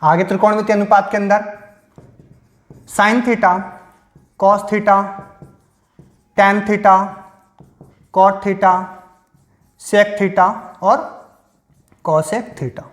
आगे त्रिकोणमितीय अनुपात के अंदर sine theta, cos theta, tan theta, cot theta, sec theta और कॉसेक थीटा,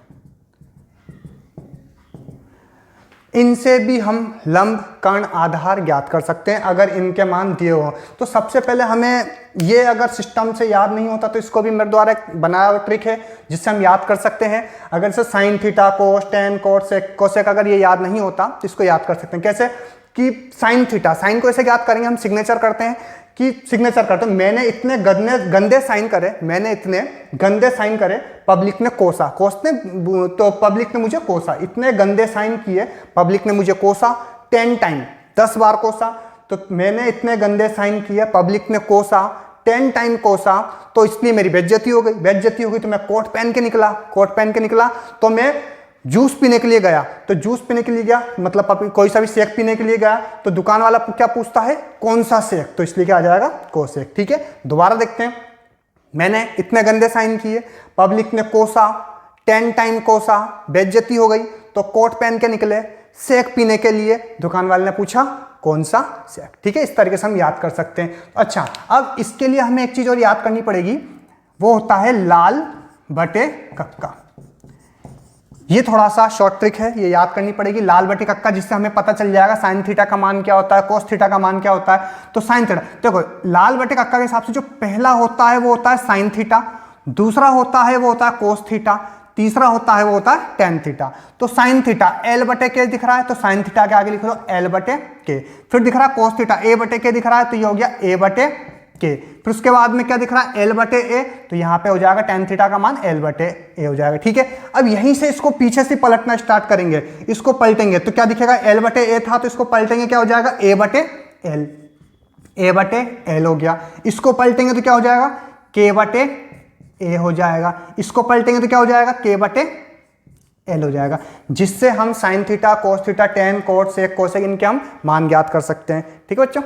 इनसे भी हम लंब, कर्ण, आधार ज्ञात कर सकते हैं अगर इनके मान दिए हो। तो सबसे पहले हमें ये अगर सिस्टम से याद नहीं होता तो इसको भी मेरे द्वारा एक बनाया हुआ ट्रिक है जिससे हम याद कर सकते हैं। अगर से साइन थीटा, कोस, टेन, कोट, सेक, कोसेक अगर ये याद नहीं होता तो इसको याद कर सकते हैं। कैसे कि साइन थीटा, साइन को ऐसे याद करेंगे, हम सिग्नेचर करते हैं कि सिग्नेचर करते हैं, मैंने इतने गंदे साइन करे, मैंने इतने गंदे साइन करे, पब्लिक ने कोसा, तो पब्लिक ने मुझे कोसा, इतने गंदे साइन किए, पब्लिक ने मुझे कोसा 10 टाइम, 10 बार कोसा, तो मैंने इतने गंदे साइन किए, पब्लिक ने कोसा 10 टाइम कोसा, तो इसलिए मेरी बेइज्जती हो गई। बेइज्जती हो गई तो मैं कोट पहन के निकला, कोट पहन के निकला तो मैं जूस पीने के लिए गया, तो जूस पीने के लिए गया मतलब कोई सा भी शेक पीने के लिए गया, तो दुकान वाला क्या पूछता है, कौन सा शेक, तो इसलिए क्या आ जाएगा, कोसेक। ठीक है, दोबारा देखते हैं। मैंने इतने गंदे साइन किए, पब्लिक ने कोसा 10 टाइम कोसा, बेइज्जती हो गई तो कोट पहन के निकले शेक पीने के लिए, दुकान वाले ने पूछा कौन सा शेक। ठीक है, इस तरीके से हम याद कर सकते हैं। अच्छा, अब इसके लिए हमें एक चीज और याद करनी पड़ेगी, वो होता है लाल बटे कक्का। ये थोड़ा सा शॉर्ट ट्रिक है, ये याद करनी पड़ेगी, लाल बटे कक्का, जिससे हमें पता चल जाएगा साइन थीटा का मान क्या होता है, कोस थीटा का मान क्या होता है। तो साइन थीटा, देखो लाल बटे कक्का के हिसाब से जो पहला होता है वो होता है साइन थीटा, दूसरा होता है वो होता है कोस थीटा, तीसरा होता है वो होता है टेन थीटा। तो साइन थीटा एल बटे के दिख रहा है तो साइन थीटा के आगे लिख लो एल बटे के। फिर दिख रहा है कोस थीटा ए बटे के दिख रहा है तो ये हो गया ए बटे के। फिर उसके बाद में क्या दिख रहा है, एल बटे ए, तो यहां पे हो जाएगा टेन थीटा का मान एल बटे ए हो जाएगा। ठीक है, अब यहीं से इसको पीछे से पलटना स्टार्ट करेंगे, इसको पलटेंगे तो क्या दिखेगा, एल बटे ए था तो इसको पलटेंगे क्या हो जाएगा, ए बटे एल, ए बटे एल हो गया। इसको पलटेंगे तो क्या हो जाएगा, के बटे ए हो जाएगा। इसको पलटेंगे तो क्या हो जाएगा, के बटे एल हो जाएगा, जिससे हम sine theta, cos theta, tan, cot, sec, cosec इनके हम मान ज्ञात कर सकते हैं। ठीक है बच्चों,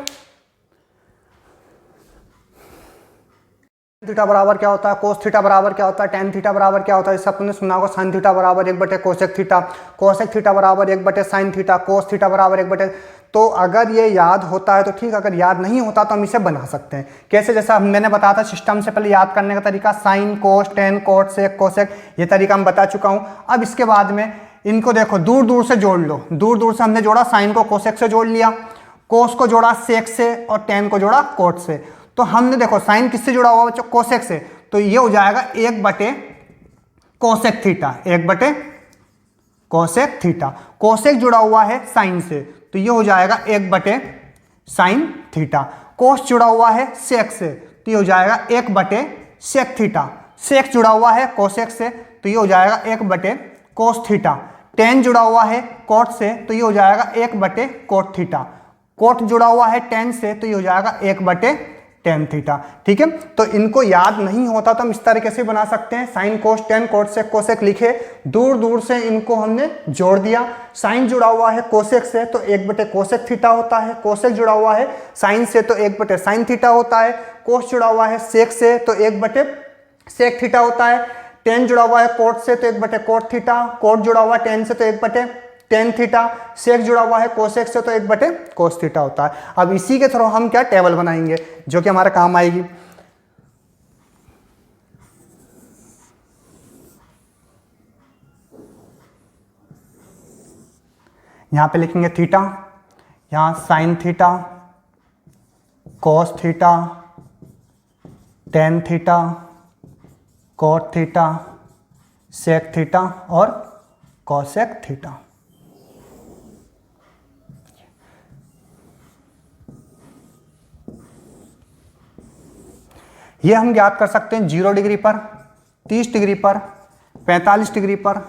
थीटा बराबर क्या होता है, कोस थीटा बराबर क्या होता है, टेन थीटा बराबर क्या होता है, सब तुमने सुना होगा। साइन थीटा बराबर 1 बटे कोसेक थीटा, कोसेक थीटा बराबर 1 बटे साइन थीटा, कोस थीटा बराबर 1 बटे। तो अगर ये याद होता है तो ठीक, अगर याद नहीं होता तो हम इसे बना सकते हैं। कैसे, जैसा मैंने बताया था सिस्टम से पहले याद करने का तरीका, साइन, कोस, टेन, कोट, सेक, कोसेक, ये तरीका हम बता चुका हूँ। अब इसके बाद में इनको देखो दूर दूर से जोड़ लो, दूर दूर से हमने जोड़ा, साइन को कोसेक से जोड़ लिया, कोस को जोड़ा सेक से और टेन को जोड़ा कोट से। तो हमने देखो साइन किससे जुड़ा हुआ बच्चों, कोसेक से, तो ये हो जाएगा 1 बटे कोसेक थीटा, 1 बटे कोसेक थीटा। कोसेक जुड़ा हुआ है साइन से तो ये हो जाएगा 1 बटे साइन थीटा। कोस जुड़ा हुआ है सेक से तो ये हो जाएगा 1 बटे सेक थीटा। सेक जुड़ा हुआ है कोसेक से तो ये हो जाएगा 1 बटे कोस थीटा। टेन जुड़ा हुआ है कोट से तो ये हो जाएगा 1 बटे कोट थीटा। कोट जुड़ा हुआ है टेन से तो ये हो जाएगा 1 बटे टेन थीटा। ठीक है, तो इनको याद नहीं होता तो हम इस तरीके से बना सकते हैं, साइन, कोस, टेन, कोट, सेक, कोसेक लिखे, दूर दूर से इनको हमने जोड़ दिया। साइन जुड़ा हुआ है कोसेक से तो 1 बटे कोसेक थीटा होता है, कोसेक जुड़ा हुआ है साइन से तो 1 बटे साइन थीटा होता है, कोस जुड़ा हुआ है सेक से तो 1 बटे सेक थीटा होता है, टेन जुड़ा हुआ है कोट से तो 1 बटे कोट थीटा, कोट जुड़ा हुआ है टेन से तो 1 बटे टेन थीटा, सेक जुड़ा हुआ है कोसेक से तो 1 बटे कोस थीटा होता है। अब इसी के थ्रू हम क्या टेबल बनाएंगे जो कि हमारे काम आएगी। यहां पे लिखेंगे थीटा, यहां sine theta, cos theta, tan theta, cot theta, sec theta और कोसेक थीटा। ये हम ज्ञात कर सकते हैं 0 डिग्री पर, 30 डिग्री पर, 45 डिग्री पर,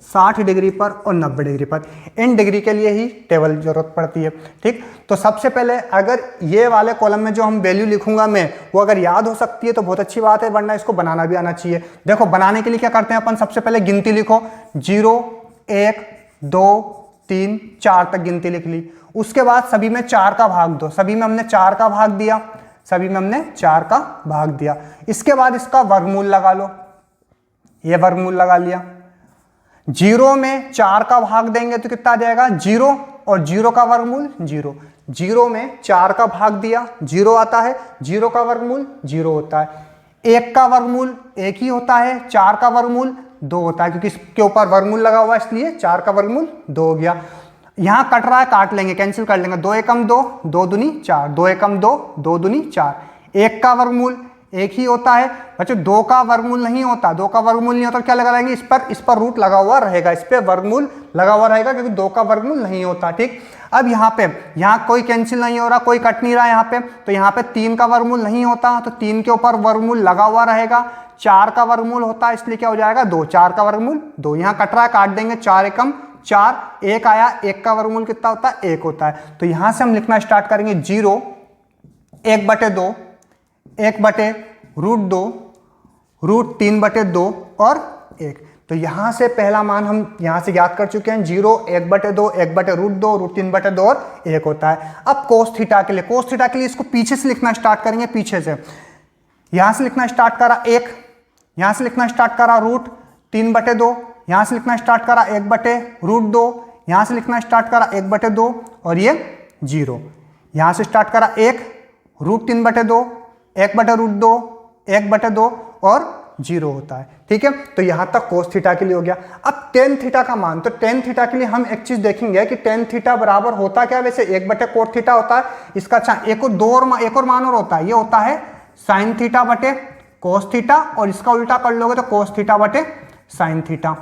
60 डिग्री पर और 90 डिग्री पर। इन डिग्री के लिए ही टेबल की जरूरत पड़ती है। ठीक, तो सबसे पहले अगर ये वाले कॉलम में जो हम वैल्यू लिखूंगा मैं वो अगर याद हो सकती है तो बहुत अच्छी बात है, वरना इसको बनाना भी आना चाहिए। देखो बनाने के लिए क्या करते हैं अपन, सबसे पहले गिनती लिखो, 0, 1, 2, 3, 4 तक गिनती लिख ली। उसके बाद सभी में 4 का भाग दो, सभी में हमने 4 का भाग दिया, सभी में हमने 4 का भाग दिया। इसके बाद इसका वर्गमूल लगा लो, ये वर्गमूल लगा लिया। जीरो में 4 का भाग देंगे तो कितना आ जाएगा 0, और 0 का वर्गमूल 0। जीरो में 4 का भाग दिया 0 आता है, 0 का वर्गमूल 0 होता है। 1 का वर्गमूल 1 ही होता है, 4 का वर्गमूल 2 होता है, क्योंकि इसके ऊपर वर्गमूल लगा हुआ है इसलिए 4 का वर्गमूल 2 हो गया। यहां कट रहा है, काट लेंगे, कैंसिल कर लेंगे। 2 एकम 2, 2 दूनी 4, 2 एकम 2, 2 दूनी 4। 1 का वर्गमूल 1 ही होता है बच्चों, 2 का वर्गमूल नहीं होता। 2 का वर्गमूल नहीं होता क्या लगा लेंगे, इस पर रूट लगा हुआ रहेगा, इस पर वर्गमूल लगा हुआ रहेगा, क्योंकि 2 का वर्गमूल नहीं होता। ठीक, अब यहाँ कोई कैंसिल नहीं हो रहा, कोई कट नहीं रहा यहाँ पे, तो यहाँ पे 3 का वर्गमूल नहीं होता, तो 3 के ऊपर वर्गमूल लगा हुआ रहेगा। 4 का वर्गमूल होता है, इसलिए क्या हो जाएगा 2, 4 का वर्गमूल 2। यहाँ कट रहा है, काट देंगे, 4 एकम 4, 1 आया, 1 का वर्गमूल कितना होता है 1 होता है। तो यहां से हम लिखना स्टार्ट करेंगे 0, 1/2, 1/√2, √3/2 और 1। तो यहां से पहला मान हम यहां से ज्ञात कर चुके हैं, 0, 1/2, 1/√2, √3/2 और 1 होता है। अब कोस थीटा के लिए इसको पीछे से लिखना स्टार्ट करेंगे, पीछे से। यहां से लिखना स्टार्ट करा 1, यहां से लिखना स्टार्ट करा √3/2, यहां से लिखना स्टार्ट करा 1/√2, यहां से लिखना स्टार्ट करा 1/2 और ये 0। यहां से स्टार्ट करा 1, √3/2, 1/√2, 1/2 और 0 होता है। ठीक है, तो यहां तक कोस थीटा के लिए हो गया। अब टेन थीटा का मान, तो टेन थीटा के लिए हम एक चीज देखेंगे कि टेन थीटा बराबर होता क्या, वैसे 1/cos थीटा होता है इसका। अच्छा, एक और मान और होता है, ये होता है साइन थीटा बटे कोस थीटा, और इसका उल्टा कर लोगे तो कोस थीटा बटे साइन थीटा,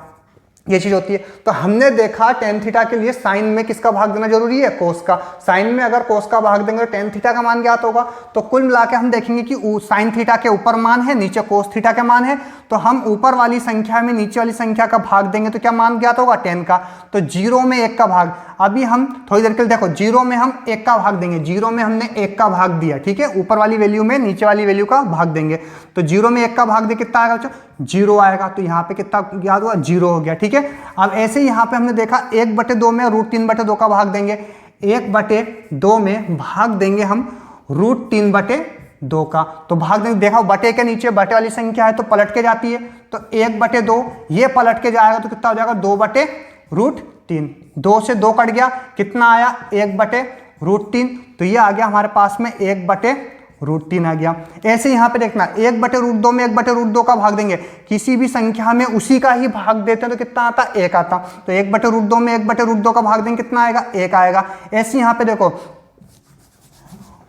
ये चीज होती है। तो हमने देखा टेन थीटा के लिए साइन में किसका भाग देना जरूरी है, कोस का। साइन में अगर कोस का भाग देंगे तो टेन थीटा का मान ज्ञात होगा। तो कुल मिला के हम देखेंगे कि साइन थीटा के ऊपर मान है, नीचे कोस थीटा के मान है, तो हम ऊपर वाली संख्या में नीचे वाली संख्या का भाग देंगे तो क्या मान ज्ञात होगा 10 का। तो 0 में 1 का भाग, अभी हम थोड़ी देर के लिए देखो, 0 में हम 1 का भाग देंगे, 0 में हमने 1 का भाग दिया, ठीक है, ऊपर वाली वैल्यू में नीचे वाली वैल्यू का भाग देंगे। तो 0 में 1 का भाग दे कितना आएगा बच्चों, 0 आएगा। तो यहाँ पे कितना याद हुआ, 0 हो गया। ठीक है, अब ऐसे यहाँ पे हमने देखा 1/2 में √3/2 का भाग देंगे, 1/2 में भाग देंगे हम √3/2 का। तो भाग देंगे, देखा बटे के नीचे बटे वाली संख्या है तो पलट के जाती है, तो 1/2 ये पलट के जाएगा तो कितना हो जाएगा 2/√3। 2 से 2 कट गया, कितना आया 1/√3, तो ये आ गया हमारे पास में 1/√3 आ गया। ऐसे यहाँ पे देखना 1/√2 में 1/√2 का भाग देंगे, किसी भी संख्या में उसी का ही भाग देते हैं तो कितना आता 1 आता। तो 1/√2 में 1/√2 का भाग देंगे, कितना आएगा 1 आएगा। ऐसे यहाँ पे देखो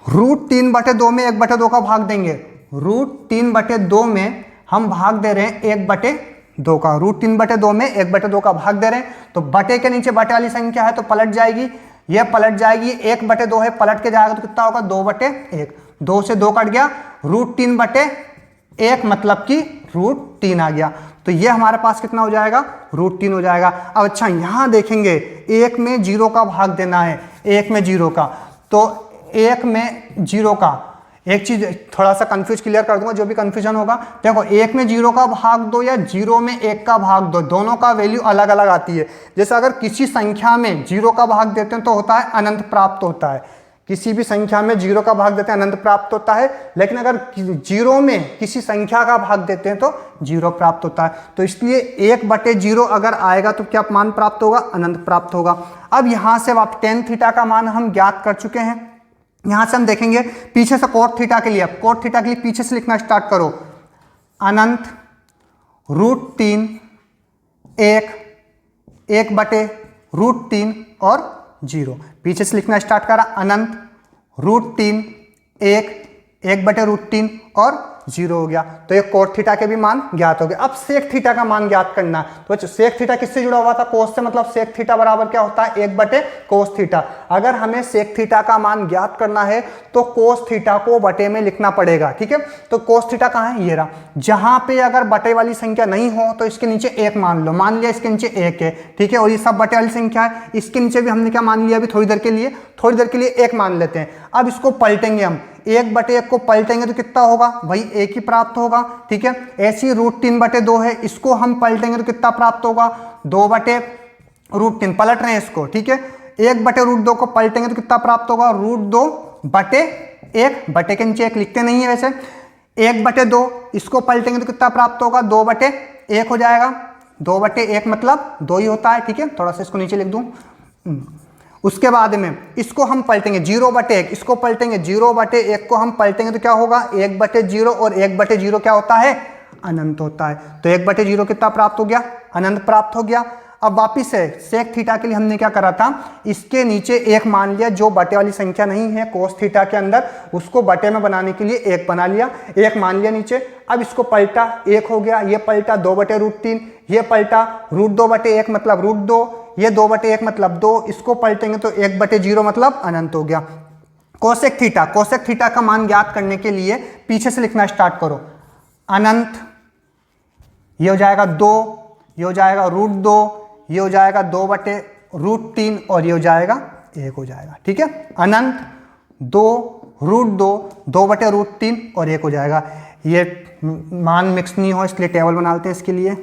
√3/2 में 1/2 का भाग देंगे, √3/2 में हम भाग दे रहे हैं 1/2 का, √3/2 में 1/2 का भाग दे रहे हैं, तो बटे के नीचे बटे वाली संख्या है तो पलट जाएगी, ये पलट जाएगी, 1/2 है पलट के जाएगा तो कितना होगा 2/1। 2 से 2 कट गया, √3/1 मतलब कि √3 आ गया। तो ये हमारे पास कितना हो जाएगा √3 हो जाएगा। अब अच्छा यहां देखेंगे 1 में 0 का भाग देना है, 1 में 0 का, तो 1 में 0 का एक चीज थोड़ा सा कंफ्यूज क्लियर कर दूंगा, जो भी कंफ्यूजन होगा। देखो 1 में 0 का भाग दो या 0 में 1 का भाग दो, दोनों का वैल्यू अलग अलग आती है। जैसे अगर किसी संख्या में 0 का भाग देते हैं तो होता है अनंत प्राप्त होता है, किसी भी संख्या में 0 का भाग देते हैं अनंत प्राप्त होता है, लेकिन अगर 0 में किसी संख्या का भाग देते हैं तो 0 प्राप्त होता है। तो इसलिए 1/0 अगर आएगा तो क्या मान प्राप्त होगा, अनंत प्राप्त होगा। अब यहां से टेन थीटा का मान हम ज्ञात कर चुके हैं। यहां से हम देखेंगे पीछे से कोट थीटा के लिए, कोट थीटा के लिए पीछे से लिखना स्टार्ट करो, अनंत √3 1/√3 और 0। पीछे से लिखना स्टार्ट करा, अनंत √3 1/√3 और 0 हो गया। तो ये कोट थीटा के भी मान ज्ञात हो गए। अब सेक थीटा का मान ज्ञात करना है, तो सेक थीटा किससे जुड़ा हुआ था, कोस से, मतलब सेक थीटा बराबर क्या होता है 1/cos थीटा। अगर हमें सेक थीटा का मान ज्ञात करना है तो कोस थीटा को बटे में लिखना पड़ेगा। ठीक है, तो कोस थीटा कहाँ है, ये रहा। जहां पे अगर बटे वाली संख्या नहीं हो तो इसके नीचे 1 मान लो, मान लिया इसके नीचे 1 है, ठीक है, और ये सब बटे वाली संख्या है, इसके नीचे भी हमने क्या मान लिया, अभी थोड़ी देर के लिए 1 मान लेते हैं। अब इसको पलटेंगे हम, 1/1 को पलटेंगे तो कितना होगा भाई 1 ही प्राप्त होगा। ठीक है, ऐसी √3/2 है, इसको हम पलटेंगे तो कितना प्राप्त होगा 2/√3, पलट रहे हैं इसको। ठीक है, 1/√2 को पलटेंगे तो कितना प्राप्त होगा √2/1, बटे के नीचे 1 लिखते नहीं है वैसे। 1/2 इसको पलटेंगे तो कितना प्राप्त होगा 2/1 हो जाएगा। 2/1 मतलब 2 ही होता है, ठीक है। थोड़ा सा इसको नीचे लिख दूं। उसके बाद में इसको हम पलटेंगे 0/1, इसको पलटेंगे 0/1 को हम पलटेंगे तो क्या होगा 1/0, और 1/0 क्या होता है, अनंत होता है। तो 1/0 कितना प्राप्त हो गया, अनंत प्राप्त हो गया। अब वापिस है सेक थीटा के लिए हमने क्या करा था, इसके नीचे 1 मान लिया, जो बटे वाली संख्या नहीं है कोस थीटा के अंदर, उसको बटे में बनाने के लिए 1 बना लिया, 1 मान लिया नीचे। अब इसको पलटा 1 हो गया, ये पलटा 2/√3, ये पलटा √2/1 मतलब √2, ये 2/1 मतलब 2, इसको पलटेंगे तो 1/0 मतलब अनंत हो गया। कोसेक थीटा, कोसेक थीटा का मान ज्ञात करने के लिए पीछे से लिखना स्टार्ट करो। अनंत, ये हो जाएगा 2, ये हो जाएगा √2, ये हो जाएगा 2/√3, और ये हो जाएगा 1 हो जाएगा, ठीक है। अनंत 2 √2, 2/√3 और 1 हो जाएगा। ये मान मिक्स नहीं हो इसलिए टेबल बना लेते हैं इसके लिए।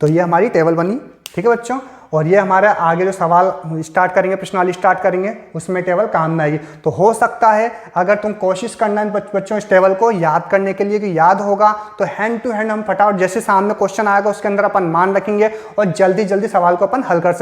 तो ये हमारी टेबल बनी, ठीक है बच्चों। और ये हमारा आगे जो सवाल स्टार्ट करेंगे, प्रश्नावली स्टार्ट करेंगे, उसमें टेबल काम में आएगी। तो हो सकता है अगर तुम कोशिश करना है बच्चों इस टेबल को याद करने के लिए कि याद होगा तो हैंड टू हैंड हम फटाफट जैसे सामने क्वेश्चन आएगा उसके अंदर अपन मान रखेंगे और जल्दी जल्दी सवाल को अपन हल कर सकेंगे।